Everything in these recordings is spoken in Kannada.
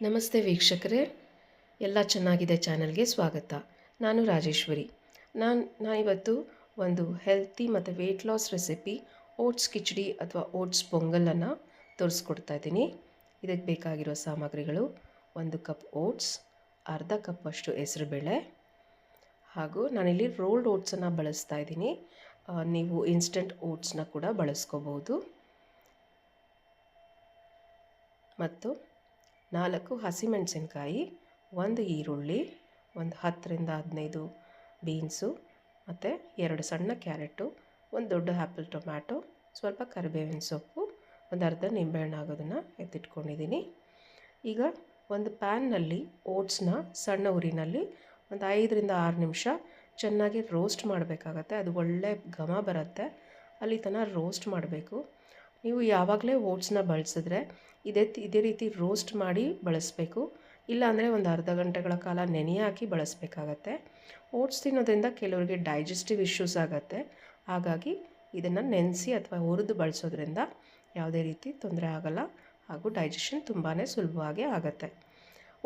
ನಮಸ್ತೆ ವೀಕ್ಷಕರೇ, ಎಲ್ಲ ಚೆನ್ನಾಗಿದೆ ಚಾನಲ್ಗೆ ಸ್ವಾಗತ. ನಾನು ರಾಜೇಶ್ವರಿ. ನಾ ಇವತ್ತು ಒಂದು ಹೆಲ್ತಿ ಮತ್ತು weight loss recipe oats khichdi ಅಥವಾ ಓಟ್ಸ್ ಪೊಂಗಲನ್ನು ತೋರಿಸ್ಕೊಡ್ತಾ ಇದ್ದೀನಿ. ಇದಕ್ಕೆ ಬೇಕಾಗಿರೋ ಸಾಮಗ್ರಿಗಳು: 1 ಕಪ್ ಓಟ್ಸ್, ಅರ್ಧ ಕಪ್ಪಷ್ಟು ಹೆಸರುಬೇಳೆ, ಹಾಗೂ ನಾನಿಲ್ಲಿ ರೋಲ್ಡ್ ಓಟ್ಸನ್ನು ಬಳಸ್ತಾ ಇದ್ದೀನಿ. ನೀವು ಇನ್ಸ್ಟಂಟ್ ಓಟ್ಸ್ನ ಕೂಡ ಬಳಸ್ಕೋಬೋದು. ಮತ್ತು 4 ಹಸಿಮೆಣಸಿನ್ಕಾಯಿ, 1 ಈರುಳ್ಳಿ, ಒಂದು 10ರಿಂದ 15 ಬೀನ್ಸು, ಮತ್ತು 2 ಸಣ್ಣ ಕ್ಯಾರೆಟು, ಒಂದು ದೊಡ್ಡ ಆ್ಯಪಲ್ ಟೊಮ್ಯಾಟೊ, ಸ್ವಲ್ಪ ಕರಿಬೇವಿನ ಸೊಪ್ಪು, ಒಂದು ಅರ್ಧ ನಿಂಬೆಹಣ್ಣು ಆಗೋದನ್ನು ಎತ್ತಿಟ್ಕೊಂಡಿದ್ದೀನಿ. ಈಗ ಒಂದು ಪ್ಯಾನ್ನಲ್ಲಿ ಓಟ್ಸ್ನ ಸಣ್ಣ ಉರಿನಲ್ಲಿ ಒಂದು 5ರಿಂದ 6 ನಿಮಿಷ ಚೆನ್ನಾಗಿ ರೋಸ್ಟ್ ಮಾಡಬೇಕಾಗತ್ತೆ. ಅದು ಒಳ್ಳೆ ಘಮ ಬರುತ್ತೆ, ಅಲ್ಲಿ ತನಕ ರೋಸ್ಟ್ ಮಾಡಬೇಕು. ನೀವು ಯಾವಾಗಲೇ ಓಟ್ಸ್ನ ಬಳಸಿದ್ರೆ ಇದೇ ರೀತಿ ರೋಸ್ಟ್ ಮಾಡಿ ಬಳಸಬೇಕು. ಇಲ್ಲಾಂದರೆ ಒಂದು ಅರ್ಧ ಗಂಟೆಗಳ ಕಾಲ ನೆನೆ ಹಾಕಿ ಬಳಸಬೇಕಾಗತ್ತೆ. ಓಟ್ಸ್ ತಿನ್ನೋದ್ರಿಂದ ಕೆಲವರಿಗೆ ಡೈಜೆಸ್ಟಿವ್ ಇಶ್ಯೂಸ್ ಆಗುತ್ತೆ. ಹಾಗಾಗಿ ಇದನ್ನು ನೆನೆಸಿ ಅಥವಾ ಹುರಿದು ಬಳಸೋದ್ರಿಂದ ಯಾವುದೇ ರೀತಿ ತೊಂದರೆ ಆಗಲ್ಲ, ಹಾಗೂ ಡೈಜೆಷನ್ ತುಂಬಾ ಸುಲಭವಾಗಿ ಆಗುತ್ತೆ.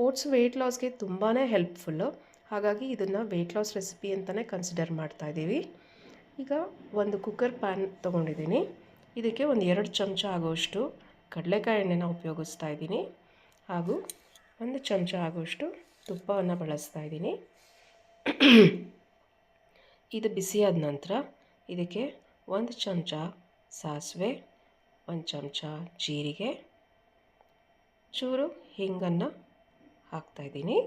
ಓಟ್ಸ್ ವೆಯ್ಟ್ ಲಾಸ್ಗೆ ತುಂಬಾ ಹೆಲ್ಪ್ಫುಲ್ಲು. ಹಾಗಾಗಿ ಇದನ್ನು ವೆಯ್ಟ್ ಲಾಸ್ ರೆಸಿಪಿ ಅಂತಲೇ ಕನ್ಸಿಡರ್ ಮಾಡ್ತಾಯಿದ್ದೀವಿ. ಈಗ ಒಂದು ಕುಕ್ಕರ್ ಪ್ಯಾನ್ ತೊಗೊಂಡಿದ್ದೀನಿ. ಇದಕ್ಕೆ ಒಂದು 2 ಚಮಚ ಆಗೋಷ್ಟು ಕಡಲೆಕಾಯಿ ಎಣ್ಣೆನ ಉಪಯೋಗಿಸ್ತಾ ಇದ್ದೀನಿ, ಹಾಗೂ 1 ಚಮಚ ಆಗೋಷ್ಟು ತುಪ್ಪವನ್ನು ಬಳಸ್ತಾ ಇದ್ದೀನಿ. ಇದು ಬಿಸಿಯಾದ ನಂತರ ಇದಕ್ಕೆ 1 ಚಮಚ ಸಾಸಿವೆ, 1 ಚಮಚ ಜೀರಿಗೆ, ಚೂರು ಹಿಂಗನ್ನು ಹಾಕ್ತಾಯಿದ್ದೀನಿ.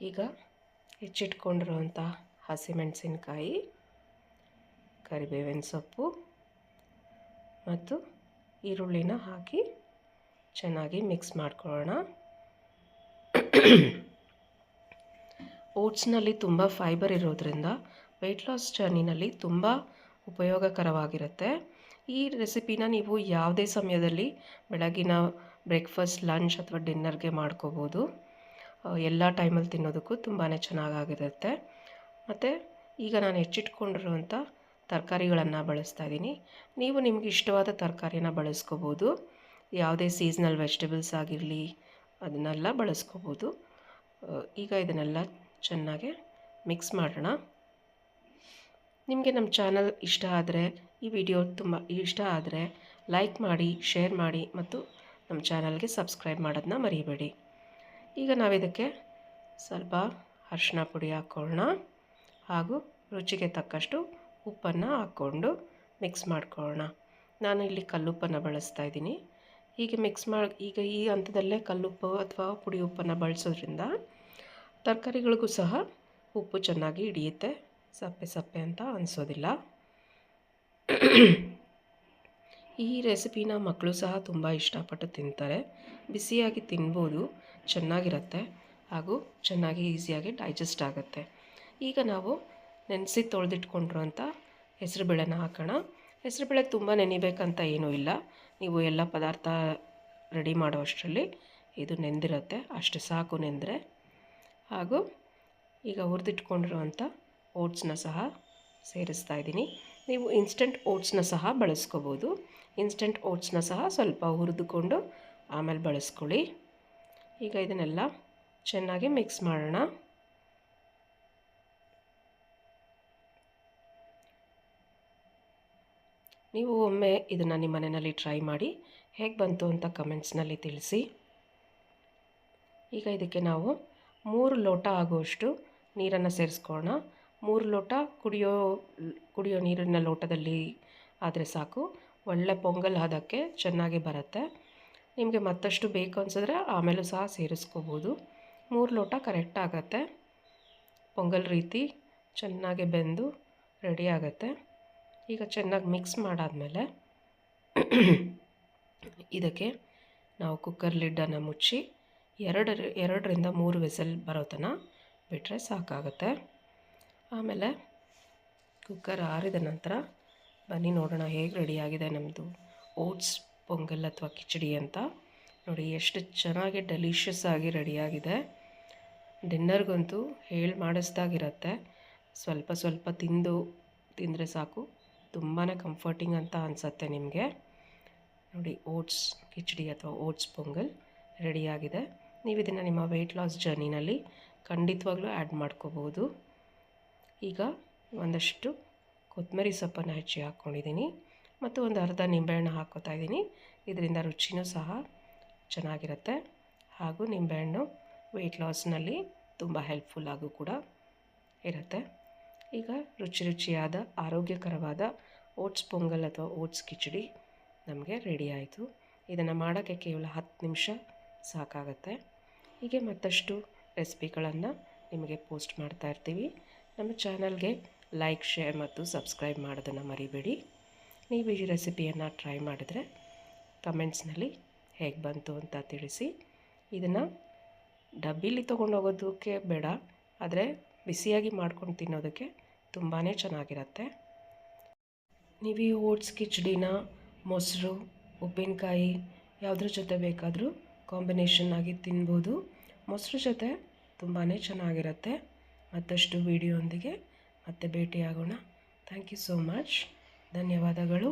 ಈಗ ಹೆಚ್ಚಿಟ್ಕೊಂಡಿರುವಂಥ ಹಸಿಮೆಣಸಿನ್ಕಾಯಿ, ಕರಿಬೇವಿನ ಸೊಪ್ಪು ಮತ್ತು ಈರುಳ್ಳಿನ ಹಾಕಿ ಚೆನ್ನಾಗಿ ಮಿಕ್ಸ್ ಮಾಡ್ಕೊಳ್ಳೋಣ. ಓಟ್ಸ್ನಲ್ಲಿ ತುಂಬ ಫೈಬರ್ ಇರೋದ್ರಿಂದ ವೆಯ್ಟ್ ಲಾಸ್ ಜರ್ನಿನಲ್ಲಿ ತುಂಬ ಉಪಯೋಗಕರವಾಗಿರುತ್ತೆ. ಈ ರೆಸಿಪಿನ ನೀವು ಯಾವುದೇ ಸಮಯದಲ್ಲಿ ಬೆಳಗಿನ ಬ್ರೇಕ್ಫಾಸ್ಟ್, ಲಂಚ್ ಅಥವಾ ಡಿನ್ನರ್ಗೆ ಮಾಡ್ಕೋಬೋದು. ಎಲ್ಲ ಟೈಮಲ್ಲಿ ತಿನ್ನೋದಕ್ಕೂ ತುಂಬಾ ಚೆನ್ನಾಗಿರುತ್ತೆ. ಮತ್ತು ಈಗ ನಾನು ಹೆಚ್ಚಿಟ್ಕೊಂಡಿರುವಂಥ ತರಕಾರಿಗಳನ್ನು ಬಳಸ್ತಾ ಇದ್ದೀನಿ. ನೀವು ನಿಮಗೆ ಇಷ್ಟವಾದ ತರಕಾರಿನ ಬಳಸ್ಕೋಬೋದು. ಯಾವುದೇ ಸೀಸ್ನಲ್ ವೆಜಿಟೇಬಲ್ಸ್ ಆಗಿರಲಿ ಅದನ್ನೆಲ್ಲ ಬಳಸ್ಕೋಬೋದು. ಈಗ ಇದನ್ನೆಲ್ಲ ಚೆನ್ನಾಗಿ ಮಿಕ್ಸ್ ಮಾಡೋಣ. ನಿಮಗೆ ನಮ್ಮ ಚಾನಲ್ ಇಷ್ಟ ಆದರೆ, ಈ ವಿಡಿಯೋ ತುಂಬ ಇಷ್ಟ ಆದರೆ ಲೈಕ್ ಮಾಡಿ, ಶೇರ್ ಮಾಡಿ ಮತ್ತು ನಮ್ಮ ಚಾನಲ್ಗೆ ಸಬ್ಸ್ಕ್ರೈಬ್ ಮಾಡೋದನ್ನ ಮರಿಬೇಡಿ. ಈಗ ನಾವಿದಕ್ಕೆ ಸ್ವಲ್ಪ ಅರಿಶಿನ ಪುಡಿ ಹಾಕ್ಕೊಳ್ಳೋಣ, ಹಾಗೂ ರುಚಿಗೆ ತಕ್ಕಷ್ಟು ಉಪ್ಪನ್ನು ಹಾಕ್ಕೊಂಡು ಮಿಕ್ಸ್ ಮಾಡ್ಕೊಳ್ಳೋಣ. ನಾನು ಇಲ್ಲಿ ಕಲ್ಲುಪ್ಪನ್ನು ಬಳಸ್ತಾ ಇದ್ದೀನಿ. ಹೀಗೆ ಈಗ ಈ ಹಂತದಲ್ಲೇ ಕಲ್ಲುಪ್ಪು ಅಥವಾ ಪುಡಿ ಉಪ್ಪನ್ನು ಬಳಸೋದ್ರಿಂದ ತರಕಾರಿಗಳಿಗೂ ಸಹ ಉಪ್ಪು ಚೆನ್ನಾಗಿ ಹಿಡಿಯುತ್ತೆ, ಸಪ್ಪೆ ಸಪ್ಪೆ ಅಂತ ಅನಿಸೋದಿಲ್ಲ. ಈ ರೆಸಿಪಿನ ಮಕ್ಕಳು ಸಹ ತುಂಬ ಇಷ್ಟಪಟ್ಟು ತಿಂತಾರೆ. ಬಿಸಿಯಾಗಿ ತಿನ್ಬೋದು, ಚೆನ್ನಾಗಿರುತ್ತೆ, ಹಾಗೂ ಚೆನ್ನಾಗಿ ಈಸಿಯಾಗಿ ಡೈಜೆಸ್ಟ್ ಆಗುತ್ತೆ. ಈಗ ನಾವು ನೆನೆಸಿ ತೊಳೆದಿಟ್ಕೊಂಡಿರೋಂಥ ಹೆಸರುಬೇಳೆನ ಹಾಕೋಣ. ಹೆಸರುಬೇಳೆ ತುಂಬ ನೆನಿಬೇಕಂತ ಏನೂ ಇಲ್ಲ. ನೀವು ಎಲ್ಲ ಪದಾರ್ಥ ರೆಡಿ ಮಾಡೋ ಅಷ್ಟರಲ್ಲಿ ಇದು ನೆಂದಿರುತ್ತೆ, ಅಷ್ಟು ಸಾಕು ನೆಂದರೆ. ಹಾಗೂ ಈಗ ಹುರಿದಿಟ್ಕೊಂಡಿರುವಂಥ ಓಟ್ಸ್ನ ಸಹ ಸೇರಿಸ್ತಾ ಇದ್ದೀನಿ. ನೀವು ಇನ್ಸ್ಟಂಟ್ ಓಟ್ಸ್ನ ಸಹ ಬಳಸ್ಕೋಬೋದು. ಇನ್ಸ್ಟಂಟ್ ಓಟ್ಸ್ನ ಸಹ ಸ್ವಲ್ಪ ಹುರಿದುಕೊಂಡು ಆಮೇಲೆ ಬಳಸ್ಕೊಳ್ಳಿ. ಈಗ ಇದನ್ನೆಲ್ಲ ಚೆನ್ನಾಗಿ ಮಿಕ್ಸ್ ಮಾಡೋಣ. ನೀವು ಒಮ್ಮೆ ಇದನ್ನು ನಿಮ್ಮ ಮನೆಯಲ್ಲಿ ಟ್ರೈ ಮಾಡಿ ಹೇಗೆ ಬಂತು ಅಂತ ಕಮೆಂಟ್ಸ್ನಲ್ಲಿ ತಿಳಿಸಿ. ಈಗ ಇದಕ್ಕೆ ನಾವು 3 ಲೋಟ ಆಗುವಷ್ಟು ನೀರನ್ನು ಸೇರಿಸ್ಕೊಳ್ಳೋಣ. 3 ಲೋಟ ಕುಡಿಯೋ ನೀರಿನ ಲೋಟದಲ್ಲಿ ಆದರೆ ಸಾಕು, ಒಳ್ಳೆ ಪೊಂಗಲ್ ಹದಕ್ಕೆ ಚೆನ್ನಾಗಿ ಬರುತ್ತೆ. ನಿಮಗೆ ಮತ್ತಷ್ಟು ಬೇಕು ಅನಿಸಿದ್ರೆ ಆಮೇಲೂ ಸಹ ಸೇರಿಸ್ಕೋಬೋದು. 3 ಲೋಟ ಕರೆಕ್ಟ್ ಆಗುತ್ತೆ. ಪೊಂಗಲ್ ರೀತಿ ಚೆನ್ನಾಗಿ ಬೆಂದು ರೆಡಿ ಆಗುತ್ತೆ. ಈಗ ಚೆನ್ನಾಗಿ ಮಿಕ್ಸ್ ಮಾಡಾದಮೇಲೆ ಇದಕ್ಕೆ ನಾವು ಕುಕ್ಕರ್ ಲಿಡ್ಡನ್ನು ಮುಚ್ಚಿ 2ರಿಂದ 3 ವಿಸಲ್ ಬರೋ ತನಕ ಬಿಟ್ಟರೆ ಸಾಕಾಗುತ್ತೆ. ಆಮೇಲೆ ಕುಕ್ಕರ್ ಆರಿದ ನಂತರ ಬನ್ನಿ ನೋಡೋಣ ಹೇಗೆ ರೆಡಿಯಾಗಿದೆ ನಮ್ಮದು ಓಟ್ಸ್ ಪೊಂಗಲ್ ಅಥವಾ ಕಿಚಡಿ ಅಂತ. ನೋಡಿ ಎಷ್ಟು ಚೆನ್ನಾಗಿ ಡೆಲಿಷಿಯಸ್ ಆಗಿ ರೆಡಿಯಾಗಿದೆ. ಡಿನ್ನರ್ಗಂತೂ ಹೇಳಿ ಮಾಡಿಸ್ದಾಗಿರುತ್ತೆ. ಸ್ವಲ್ಪ ಸ್ವಲ್ಪ ತಿಂದರೆ ಸಾಕು, ತುಂಬಾ ಕಂಫರ್ಟಿಂಗ್ ಅಂತ ಅನಿಸುತ್ತೆ ನಿಮಗೆ. ನೋಡಿ ಓಟ್ಸ್ ಕಿಚಡಿ ಅಥವಾ ಓಟ್ಸ್ ಪೊಂಗಲ್ ರೆಡಿಯಾಗಿದೆ. ನೀವು ಇದನ್ನು ನಿಮ್ಮ ವೆಯ್ಟ್ ಲಾಸ್ ಜರ್ನಿನಲ್ಲಿ ಖಂಡಿತವಾಗ್ಲೂ ಆ್ಯಡ್ ಮಾಡ್ಕೋಬೋದು. ಈಗ ಒಂದಷ್ಟು ಕೊತ್ತಂಬರಿ ಸೊಪ್ಪನ್ನು ಹೆಚ್ಚಿ ಹಾಕ್ಕೊಂಡಿದ್ದೀನಿ ಮತ್ತು ಒಂದು ಅರ್ಧ ನಿಂಬೆಹಣ್ಣು ಹಾಕ್ಕೋತಾ ಇದ್ದೀನಿ. ಇದರಿಂದ ರುಚಿನೂ ಸಹ ಚೆನ್ನಾಗಿರುತ್ತೆ ಹಾಗೂ ನಿಂಬೆಹಣ್ಣು ವೆಯ್ಟ್ ಲಾಸ್ನಲ್ಲಿ ತುಂಬ ಹೆಲ್ಪ್ಫುಲ್ಲಾಗೂ ಕೂಡ ಇರುತ್ತೆ. ಈಗ ರುಚಿಯಾದ ಆರೋಗ್ಯಕರವಾದ ಓಟ್ಸ್ ಪೊಂಗಲ್ ಅಥವಾ ಓಟ್ಸ್ ಕಿಚಡಿ ನಮಗೆ ರೆಡಿ ಆಯಿತು. ಇದನ್ನು ಮಾಡೋಕ್ಕೆ ಕೇವಲ 10 ನಿಮಿಷ ಸಾಕಾಗುತ್ತೆ. ಹೀಗೆ ಮತ್ತಷ್ಟು ರೆಸಿಪಿಗಳನ್ನು ನಿಮಗೆ ಪೋಸ್ಟ್ ಮಾಡ್ತಾ ಇರ್ತೀವಿ. ನಮ್ಮ ಚಾನಲ್ಗೆ ಲೈಕ್, ಶೇರ್ ಮತ್ತು ಸಬ್ಸ್ಕ್ರೈಬ್ ಮಾಡೋದನ್ನು ಮರಿಬೇಡಿ. ನೀವು ಈ ರೆಸಿಪಿಯನ್ನು ಟ್ರೈ ಮಾಡಿದರೆ ಕಮೆಂಟ್ಸ್ನಲ್ಲಿ ಹೇಗೆ ಬಂತು ಅಂತ ತಿಳಿಸಿ. ಇದನ್ನು ಡಬ್ಬಿಲಿ ತೊಗೊಂಡೋಗೋದಕ್ಕೆ ಬೇಡ, ಆದರೆ ಬಿಸಿಯಾಗಿ ಮಾಡ್ಕೊಂಡು ತಿನ್ನೋದಕ್ಕೆ ತುಂಬಾ ಚೆನ್ನಾಗಿರುತ್ತೆ. ನೀವು ಈ ಓಟ್ಸ್ ಕಿಚಡಿನ ಮೊಸರು, ಉಪ್ಪಿನಕಾಯಿ ಯಾವುದ್ರ ಜೊತೆ ಬೇಕಾದರೂ ಕಾಂಬಿನೇಷನ್ ಆಗಿ ತಿನ್ಬೋದು. ಮೊಸರು ಜೊತೆ ತುಂಬಾ ಚೆನ್ನಾಗಿರುತ್ತೆ. ಮತ್ತಷ್ಟು ವಿಡಿಯೋದೊಂದಿಗೆ ಮತ್ತೆ ಭೇಟಿಯಾಗೋಣ. Thank you so much. ಧನ್ಯವಾದಗಳು.